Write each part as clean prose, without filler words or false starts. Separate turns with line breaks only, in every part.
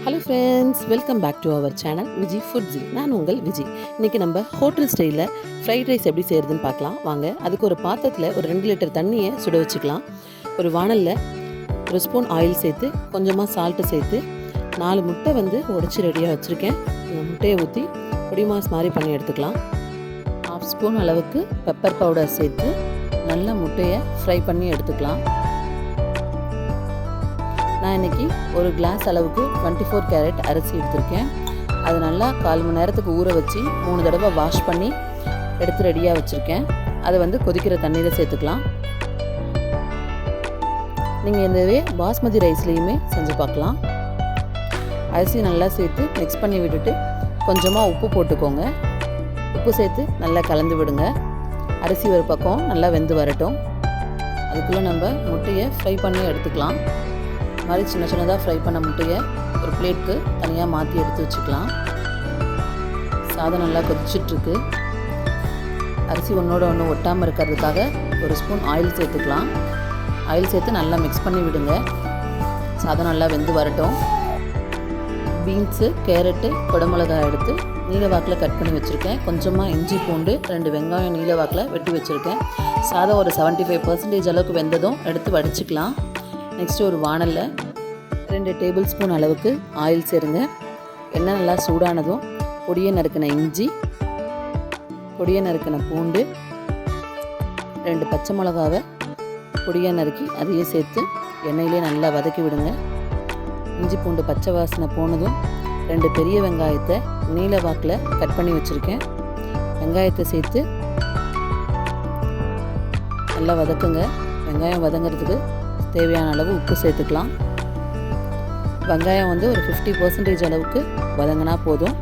Hello friends, welcome back to our channel Viji Foodsy. நான் உங்கள் விஜி. இன்றைக்கி நம்ம ஹோட்டல் ஸ்டைலில் ஃப்ரைட் ரைஸ் எப்படி செய்கிறதுன்னு பார்க்கலாம் வாங்க. அதுக்கு ஒரு பாத்திரத்தில் ஒரு 2 லிட்டர் தண்ணியை சுட வச்சுக்கலாம். ஒரு வானலில் ஒரு ஸ்பூன் ஆயில் சேர்த்து கொஞ்சமாக சால்ட்டு சேர்த்து 4 முட்டை உடைச்சி ரெடியாக வச்சுருக்கேன். இந்த முட்டையை ஊற்றி பொடி மாஸ் மாதிரி பண்ணி எடுத்துக்கலாம். 1/2 ஸ்பூன் அளவுக்கு பெப்பர் பவுடர் சேர்த்து நல்லா முட்டையை ஃப்ரை பண்ணி எடுத்துக்கலாம். நான் இன்றைக்கி ஒரு கிளாஸ் அளவுக்கு 24 கேரட் அரிசி எடுத்திருக்கேன். அது நல்லா 1/4 மணி நேரத்துக்கு ஊற வச்சு 3 தடவை வாஷ் பண்ணி எடுத்து ரெடியாக வச்சுருக்கேன். அதை கொதிக்கிற தண்ணியில் சேர்த்துக்கலாம். நீங்கள் இந்த பாஸ்மதி ரைஸ்லேயுமே செஞ்சு பார்க்கலாம். அரிசி நல்லா சேர்த்து மிக்ஸ் பண்ணி விட்டுட்டு கொஞ்சமாக உப்பு போட்டுக்கோங்க. உப்பு சேர்த்து நல்லா கலந்து விடுங்க. அரிசி ஒரு பக்கம் நல்லா வெந்து வரட்டும். அதுக்குள்ளே நம்ம முட்டையை ஃப்ரை பண்ணி எடுத்துக்கலாம். மாதிரி சின்னதாக ஃப்ரை பண்ண முட்டையை ஒரு பிளேட்டுக்கு தனியாக மாற்றி எடுத்து வச்சுக்கலாம். சாதம் நல்லா கொதிச்சிட்ருக்கு. அரிசி ஒன்றோட ஒன்று ஒட்டாமல் இருக்கிறதுக்காக ஒரு ஸ்பூன் ஆயில் சேர்த்துக்கலாம். ஆயில் சேர்த்து நல்லா மிக்ஸ் பண்ணி விடுங்க. சாதம் நல்லா வெந்து வரட்டும். பீன்ஸு, கேரட்டு, குடமிளகாய் எடுத்து நீல வாக்கில் கட் பண்ணி வச்சுருக்கேன். கொஞ்சமாக இஞ்சி பூண்டு 2 வெங்காயம் நீல வாக்கில் வெட்டி வச்சுருக்கேன். சாதம் ஒரு 75% அளவுக்கு வெந்ததும் எடுத்து வடிச்சிக்கலாம். நெக்ஸ்ட்டு ஒரு வானலில் 2 டேபிள் ஸ்பூன் அளவுக்கு ஆயில் சேருங்க. எண்ணெய் நல்லா சூடானதும் பொடியை நறுக்கின இஞ்சி, பொடியை நறுக்கின பூண்டு, 2 பச்சை மிளகாவை பொடியை நறுக்கி அதையே சேர்த்து எண்ணெயிலே நல்லா வதக்கி விடுங்க. இஞ்சி பூண்டு பச்சை வாசனை போனதும் 2 பெரிய வெங்காயத்தை நீல வாக்கில் கட் பண்ணி வச்சுருக்கேன். வெங்காயத்தை சேர்த்து நல்லா வதக்குங்க. வெங்காயம் வதங்கிறதுக்கு தேவையான அளவு உப்பு சேர்த்துக்கலாம். வெங்காயம் ஒரு 50% அளவுக்கு வதங்கினா போதும்.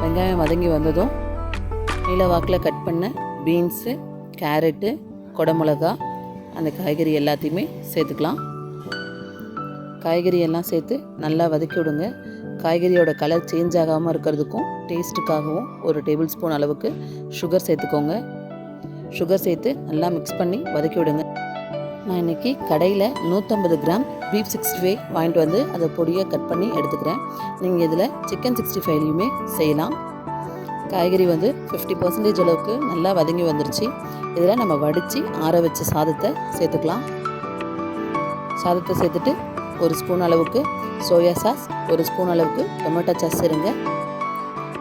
வெங்காயம் வதங்கி வந்ததும் நீல வாக்கில் கட் பண்ண பீன்ஸு, கேரட்டு, குடமிளகா அந்த காய்கறி எல்லாத்தையுமே சேர்த்துக்கலாம். காய்கறி எல்லாம் சேர்த்து நல்லா வதக்கி விடுங்க. காய்கறியோட கலர் சேஞ்ச் ஆகாமல் இருக்கிறதுக்கும் டேஸ்ட்டுக்காகவும் ஒரு டேபிள் ஸ்பூன் அளவுக்கு சுகர் சேர்த்துக்கோங்க. சுகர் சேர்த்து நல்லா மிக்ஸ் பண்ணி வதக்கி விடுங்க. நான் இன்றைக்கி கடையில் 150 கிராம் பீஃப் 65 வாங்கிட்டு அதை பொடியை கட் பண்ணி எடுத்துக்கிறேன். நீங்கள் இதில் சிக்கன் 65லையுமே செய்யலாம். காய்கறி 50% அளவுக்கு நல்லா வதங்கி வந்துருச்சு. இதில் நம்ம வடித்து ஆற வச்ச சாதத்தை சேர்த்துக்கலாம். சாதத்தை சேர்த்துட்டு ஒரு ஸ்பூன் அளவுக்கு சோயா சாஸ், ஒரு ஸ்பூன் அளவுக்கு டொமேட்டோ சாஸ் சேருங்க.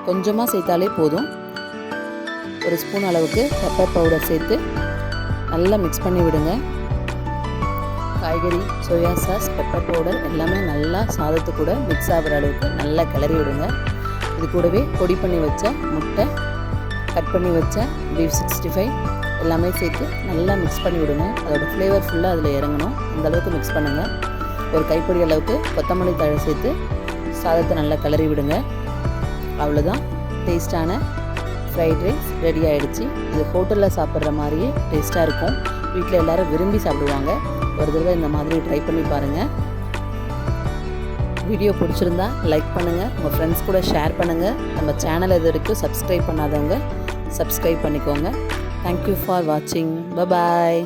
கொஞ்சமாக சேர்த்தாலே போதும். ஒரு ஸ்பூன் அளவுக்கு பெப்பர் பவுடர் சேர்த்து நல்லா மிக்ஸ் பண்ணி விடுங்க. காய்கறி, சோயா சாஸ், பெப்பர் பவுடர் எல்லாமே நல்லா சாதத்து கூட மிக்ஸ் ஆகிற அளவுக்கு நல்லா கிளறி விடுங்க. இது கூடவே பொடி பண்ணி வச்ச முட்டை, கட் பண்ணி வச்ச பீஃப் 65 எல்லாமே சேர்த்து நல்லா மிக்ஸ் பண்ணி விடுங்க. அதோடய ஃப்ளேவர் ஃபுல்லாக அதில் இறங்கணும். அந்தளவுக்கு மிக்ஸ் பண்ணுங்கள். ஒரு கைப்பிடி அளவுக்கு கொத்தமல்லி தழை சேர்த்து சாதத்தை நல்லா கிளறி விடுங்க. அவ்வளோதான், டேஸ்டான ஃப்ரைட் ரைஸ் ரெடி ஆகிடுச்சு. இது ஹோட்டலில் சாப்பிட்ற மாதிரியே டேஸ்ட்டாக இருக்கும். வீட்டில் எல்லோரும் விரும்பி சாப்பிடுவாங்க. ஒரு தடவை இந்த மாதிரி ட்ரை பண்ணி பாருங்கள். வீடியோ பிடிச்சிருந்தா லைக் பண்ணுங்கள், உங்கள் ஃப்ரெண்ட்ஸ் கூட ஷேர் பண்ணுங்கள். நம்ம சேனல் இது வரைக்கும் சப்ஸ்கிரைப் பண்ணாதவங்க சப்ஸ்கிரைப் பண்ணிக்கோங்க. தேங்க்யூ ஃபார் வாட்சிங். பாய்.